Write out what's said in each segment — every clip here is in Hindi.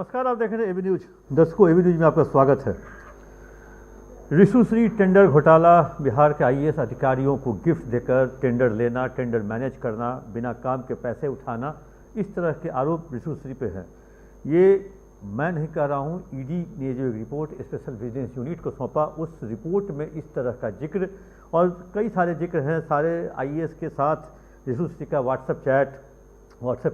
नमस्कार, आप देख रहे हैं एबी न्यूज। दर्शकों, एबी न्यूज में आपका स्वागत है। ऋषुश्री टेंडर घोटाला, बिहार के आईएएस अधिकारियों को गिफ्ट देकर टेंडर लेना, टेंडर मैनेज करना, बिना काम के पैसे उठाना, इस तरह के आरोप ऋषुश्री पे हैं। ये मैं नहीं कह रहा हूँ, ईडी ने जो एक रिपोर्ट स्पेशल विजिलेंस यूनिट को सौंपा, उस रिपोर्ट में इस तरह का जिक्र और कई सारे जिक्र हैं। सारे आईएएस के साथ ऋषुश्री का व्हाट्सएप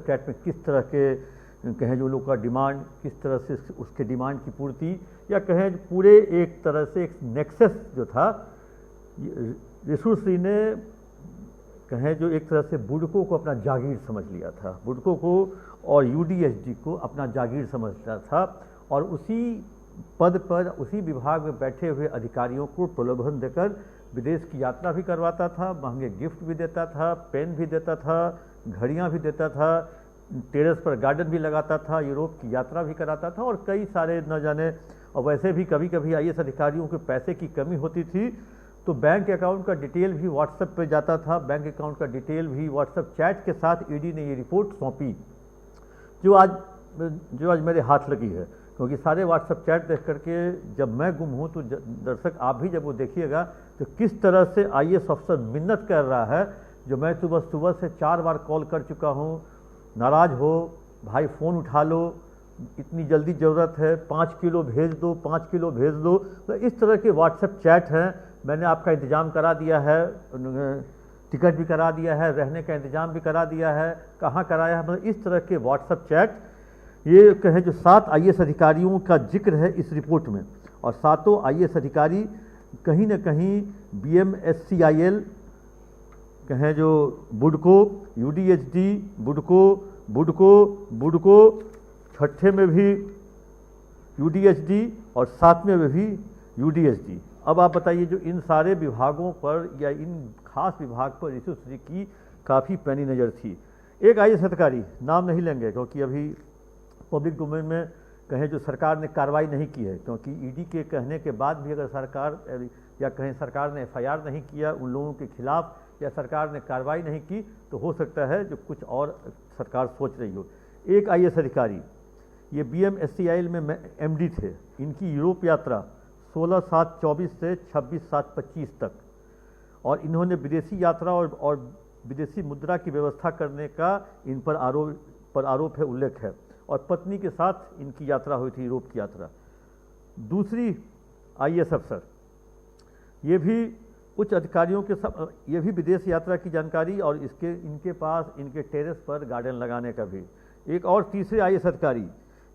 चैट में किस तरह के कहें जो लोग का डिमांड, किस तरह से उसके डिमांड की पूर्ति, या कहें पूरे एक तरह से एक नेक्सस जो था, ऋषुश्री ने कहें जो एक तरह से बुडको को अपना जागीर समझ लिया था, बुडको को और यूडीएचडी को अपना जागीर समझता था, और उसी पद पर उसी विभाग में बैठे हुए अधिकारियों को प्रलोभन देकर विदेश की यात्रा भी करवाता था, महंगे गिफ्ट भी देता था, पेन भी देता था, घड़ियाँ भी देता था, टेरेस पर गार्डन भी लगाता था, यूरोप की यात्रा भी कराता था, और कई सारे न जाने। और वैसे भी कभी कभी आईएएस अधिकारियों के पैसे की कमी होती थी तो बैंक अकाउंट का डिटेल भी व्हाट्सएप पे जाता था, बैंक अकाउंट का डिटेल भी व्हाट्सएप चैट के साथ ईडी ने ये रिपोर्ट सौंपी, जो आज मेरे हाथ लगी है। क्योंकि सारे व्हाट्सएप चैट देख करके जब मैं गुम हूँ तो दर्शक आप भी जब वो देखिएगा तो किस तरह से आईएएस अफसर मिन्नत कर रहा है, जो मैं सुबह से 4 बार कॉल कर चुका हूँ, नाराज हो भाई फ़ोन उठा लो, इतनी जल्दी ज़रूरत है, 5 किलो भेज दो, 5 किलो भेज दो। तो इस तरह के व्हाट्सएप चैट हैं। मैंने आपका इंतज़ाम करा दिया है, टिकट भी करा दिया है, रहने का इंतज़ाम भी करा दिया है, कहाँ कराया है, मतलब इस तरह के व्हाट्सएप चैट। ये कहें जो 7 आईएएस अधिकारियों का जिक्र है इस रिपोर्ट में, और 7 आईएएस अधिकारी कहीं न कहीं BMSCIL कहें जो बुडको, यूडीएचडी, बुडको, छठे में भी यूडीएचडी और 7वें में भी यूडीएचडी। अब आप बताइए, जो इन सारे विभागों पर या इन खास विभाग पर ऋषुश्री की काफ़ी पैनी नज़र थी। एक आईएएस अधिकारी, नाम नहीं लेंगे क्योंकि अभी पब्लिक डोमेन में कहें जो सरकार ने कार्रवाई नहीं की है, क्योंकि ईडी के कहने के बाद भी अगर सरकार या कहें सरकार ने एफआईआर नहीं किया उन लोगों के खिलाफ, या सरकार ने कार्रवाई नहीं की, तो हो सकता है जो कुछ और सरकार सोच रही हो। एक आईएएस अधिकारी, ये BMSCIL में MD थे, इनकी यूरोप यात्रा 16/7/24 से 26/7/25 तक, और इन्होंने विदेशी यात्रा और विदेशी मुद्रा की व्यवस्था करने का इन पर आरोप है, उल्लेख है, और पत्नी के साथ इनकी यात्रा हुई थी, यूरोप की यात्रा। दूसरी आईएएस अफसर, ये भी उच्च अधिकारियों के सब, ये भी विदेश यात्रा की जानकारी, और इनके पास इनके टेरेस पर गार्डन लगाने का भी। एक और तीसरे आईएएस अधिकारी,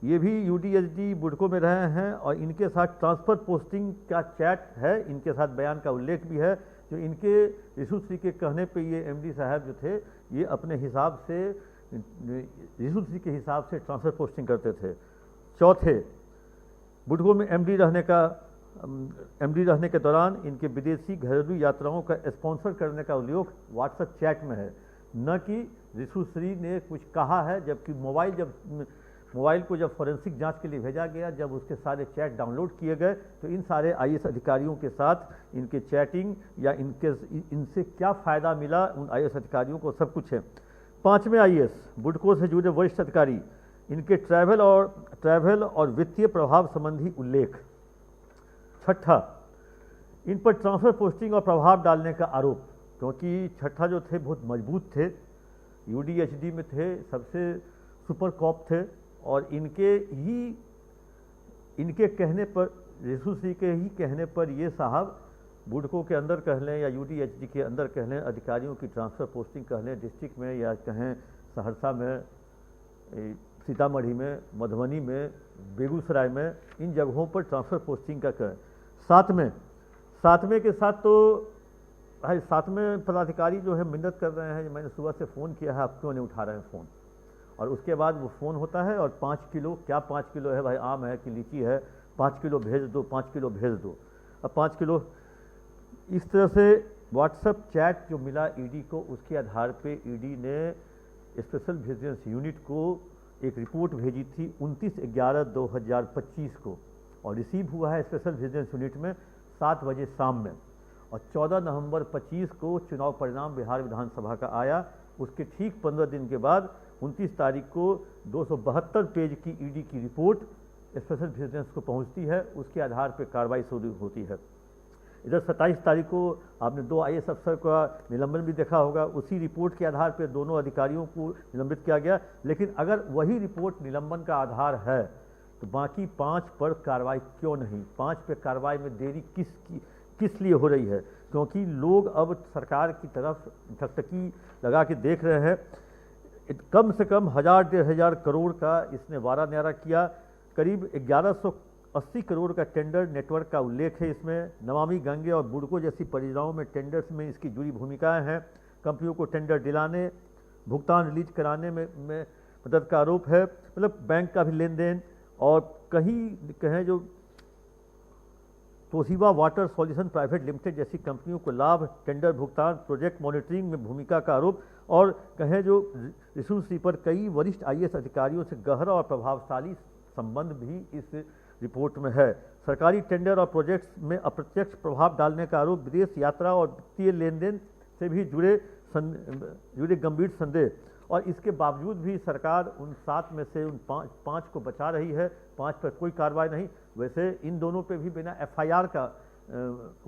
ये भी यूडीएचडी बुडको में रहे हैं, और इनके साथ ट्रांसफ़र पोस्टिंग का चैट है, इनके साथ बयान का उल्लेख भी है, जो इनके ऋषुश्री के कहने पे ये MD साहब जो थे, ये अपने हिसाब से ऋषुश्री के हिसाब से ट्रांसफ़र पोस्टिंग करते थे। चौथे, बुडको में MD रहने के दौरान इनके विदेशी घरेलू यात्राओं का स्पॉन्सर करने का उल्लेख व्हाट्सएप चैट में है, न कि ऋषुश्री ने कुछ कहा है। जबकि मोबाइल को जब फॉरेंसिक जांच के लिए भेजा गया, जब उसके सारे चैट डाउनलोड किए गए, तो इन सारे आईएएस अधिकारियों के साथ इनके चैटिंग या इनसे क्या फ़ायदा मिला उन आईएएस अधिकारियों को, सब कुछ है। 5वें आईएएस, बुडको से जुड़े वरिष्ठ अधिकारी, इनके ट्रैवल और वित्तीय प्रभाव संबंधी उल्लेख। छठा, इन पर ट्रांसफ़र पोस्टिंग और प्रभाव डालने का आरोप, क्योंकि छठा जो थे बहुत मजबूत थे, यूडीएचडी में थे, सबसे सुपर कॉप थे, और इनके कहने पर, ऋषुश्री के ही कहने पर ये साहब बुडको के अंदर कह लें या यूडीएचडी के अंदर कह लें, अधिकारियों की ट्रांसफ़र पोस्टिंग कह लें, डिस्ट्रिक्ट में या कहें सहरसा में, सीतामढ़ी में, मधुबनी में, बेगूसराय में, इन जगहों पर ट्रांसफ़र पोस्टिंग का करें। सातवें के साथ तो भाई 7वें पदाधिकारी जो है मिन्नत कर रहे हैं, मैंने सुबह से फ़ोन किया है, आप क्यों नहीं उठा रहे हैं फ़ोन, और उसके बाद वो फ़ोन होता है, और 5 किलो, क्या 5 किलो है भाई, आम है कि लीची है, 5 किलो भेज दो, 5 किलो भेज दो। अब 5 किलो, इस तरह से व्हाट्सएप चैट जो मिला ईडी को, उसके आधार पे ईडी ने स्पेशल विजिलेंस यूनिट को एक रिपोर्ट भेजी थी 29/11/2025 को, और रिसीव हुआ है स्पेशल विजिलेंस यूनिट में 7 बजे शाम में, और 14 नवंबर 25 को चुनाव परिणाम बिहार विधानसभा का आया। उसके ठीक 15 दिन के बाद 29 तारीख को 272 पेज की ईडी की रिपोर्ट स्पेशल विजिलेंस को पहुंचती है, उसके आधार पर कार्रवाई शुरू होती है। इधर 27 तारीख को आपने 2 IAS अफसर का निलंबन भी देखा होगा, उसी रिपोर्ट के आधार पर दोनों अधिकारियों को निलंबित किया गया। लेकिन अगर वही रिपोर्ट निलंबन का आधार है तो बाकी 5 पर कार्रवाई क्यों नहीं? 5 पर कार्रवाई में देरी किस लिए हो रही है? क्योंकि लोग अब सरकार की तरफ टकटकी लगा के देख रहे हैं। कम से कम 1000-1500 करोड़ का इसने वारा न्यारा किया। करीब 1180 करोड़ का टेंडर नेटवर्क का उल्लेख है इसमें। नमामि गंगे और बुडको जैसी परियोजनाओं में टेंडर्स में इसकी जुड़ी भूमिकाएं हैं। कंपनियों को टेंडर दिलाने, भुगतान रिलीज कराने में मदद का आरोप है। मतलब बैंक का भी लेन देन, और कहीं कहें जो Toshiba water solution private limited जैसी कंपनियों को लाभ, टेंडर भुगतान, प्रोजेक्ट मॉनिटरिंग में भूमिका का आरोप, और कहें जो रिसोर्स पर कई वरिष्ठ IAS अधिकारियों से गहरा और प्रभावशाली संबंध भी इस रिपोर्ट में है। सरकारी टेंडर और प्रोजेक्ट्स में अप्रत्यक्ष प्रभाव डालने का आरोप, विदेश यात्रा और वित्तीय लेन देन से भी जुड़े गंभीर संदेह, और इसके बावजूद भी सरकार उन 7 में से उन 5 को बचा रही है। 5 पर कोई कार्रवाई नहीं। वैसे इन दोनों पे भी बिना FIR का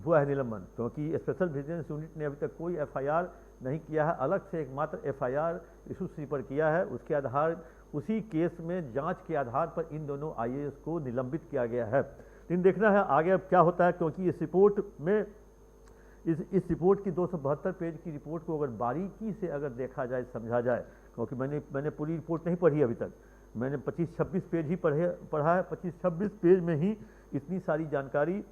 हुआ है निलंबन, क्योंकि स्पेशल विजिलेंस यूनिट ने अभी तक कोई FIR नहीं किया है। अलग से एकमात्र FIR इशू पर किया है। उसके आधार उसी केस में जांच के आधार पर इन दोनों IAS को निलंबित किया गया है। लेकिन देखना है आगे अब क्या होता है, क्योंकि इस रिपोर्ट में इस रिपोर्ट की 272 पेज की रिपोर्ट को अगर बारीकी से अगर देखा जाए, समझा जाए, क्योंकि मैंने पूरी रिपोर्ट नहीं पढ़ी अभी तक, मैंने 25-26 पेज ही पढ़ा है। 25-26 पेज में ही इतनी सारी जानकारी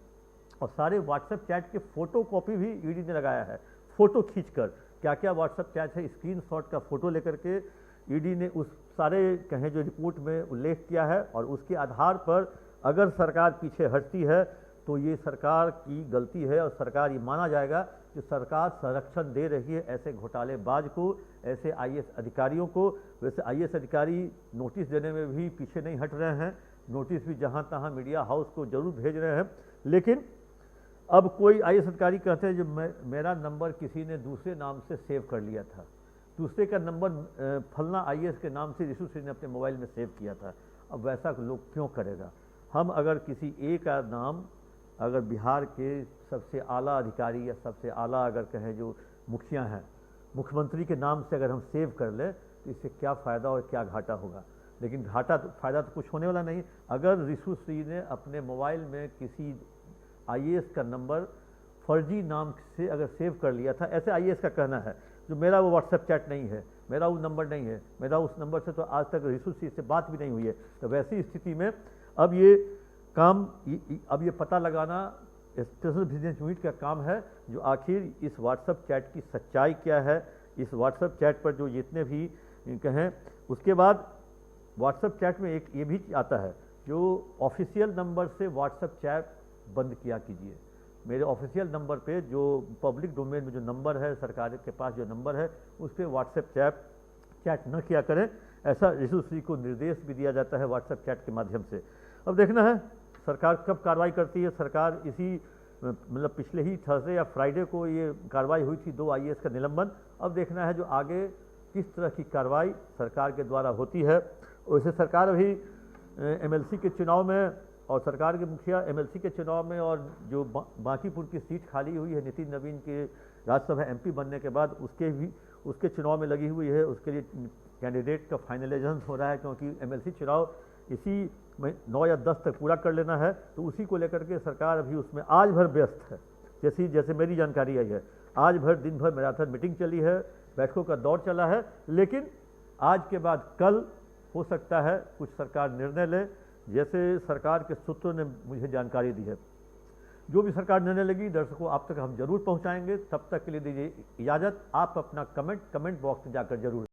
और सारे व्हाट्सएप चैट के फोटो कॉपी भी ईडी ने लगाया है। फोटो खींचकर क्या क्या व्हाट्सएप चैट है, स्क्रीनशॉट का फोटो लेकर के ईडी ने उस सारे कहें जो रिपोर्ट में उल्लेख किया है, और उसके आधार पर अगर सरकार पीछे हटती है तो ये सरकार की गलती है, और सरकार ये माना जाएगा कि सरकार संरक्षण दे रही है ऐसे घोटालेबाज को, ऐसे IAS अधिकारियों को। वैसे IAS अधिकारी नोटिस देने में भी पीछे नहीं हट रहे हैं, नोटिस भी जहां तहां मीडिया हाउस को जरूर भेज रहे हैं। लेकिन अब कोई IAS अधिकारी कहते हैं जो मेरा नंबर किसी ने दूसरे नाम से सेव कर लिया था, दूसरे का नंबर फलना IAS के नाम से ऋषु सिंह ने अपने मोबाइल में सेव किया था। अब वैसा लोग क्यों करेगा? हम अगर किसी एक का नाम अगर बिहार के सबसे आला अधिकारी या सबसे आला अगर कहें जो मुखिया हैं, मुख्यमंत्री के नाम से अगर हम सेव कर लें तो इससे क्या फ़ायदा और क्या घाटा होगा? लेकिन फ़ायदा तो कुछ होने वाला नहीं। अगर ऋषु सिंह ने अपने मोबाइल में किसी IAS का नंबर फर्जी नाम से अगर सेव कर लिया था, ऐसे IAS का कहना है, जो मेरा वो व्हाट्सएप चैट नहीं है, मेरा वो नंबर नहीं है, मेरा उस नंबर से तो आज तक ऋषु सिंह से बात भी नहीं हुई है, तो वैसी स्थिति में अब ये पता लगाना स्पेशल विजिलेंस यूनिट का काम है, जो आखिर इस व्हाट्सएप चैट की सच्चाई क्या है। इस व्हाट्सएप चैट पर जो जितने भी कहें, उसके बाद व्हाट्सएप चैट में एक ये भी आता है, जो ऑफिशियल नंबर से व्हाट्सएप चैट बंद किया कीजिए। मेरे ऑफिशियल नंबर पे जो पब्लिक डोमेन में जो नंबर है, सरकार के पास जो नंबर है, उस पर व्हाट्सएप चैट न किया करें, ऐसा ऋषु सिंह को निर्देश भी दिया जाता है व्हाट्सएप चैट के माध्यम से। अब देखना है सरकार कब कार्रवाई करती है। सरकार इसी मतलब पिछले ही थर्सडे या फ्राइडे को ये कार्रवाई हुई थी 2 IAS का निलंबन। अब देखना है जो आगे किस तरह की कार्रवाई सरकार के द्वारा होती है। वैसे सरकार अभी MLC के चुनाव में, और सरकार के मुखिया MLC के चुनाव में, और जो बांकीपुर की सीट खाली हुई है नितिन नवीन के राज्यसभा MP बनने के बाद, उसके चुनाव में लगी हुई है। उसके लिए कैंडिडेट का फाइनलाइजेशन हो रहा है, क्योंकि MLC चुनाव इसी 9 या 10 तक पूरा कर लेना है। तो उसी को लेकर के सरकार अभी उसमें आज भर व्यस्त है। जैसे मेरी जानकारी आई है, आज भर दिन भर मैराथन मीटिंग चली है, बैठकों का दौर चला है। लेकिन आज के बाद कल हो सकता है कुछ सरकार निर्णय ले, जैसे सरकार के सूत्रों ने मुझे जानकारी दी है। जो भी सरकार निर्णय लेगी दर्शकों आप तक हम जरूर पहुंचाएंगे। तब तक के लिए दीजिए इजाज़त। आप अपना कमेंट बॉक्स में जाकर जरूर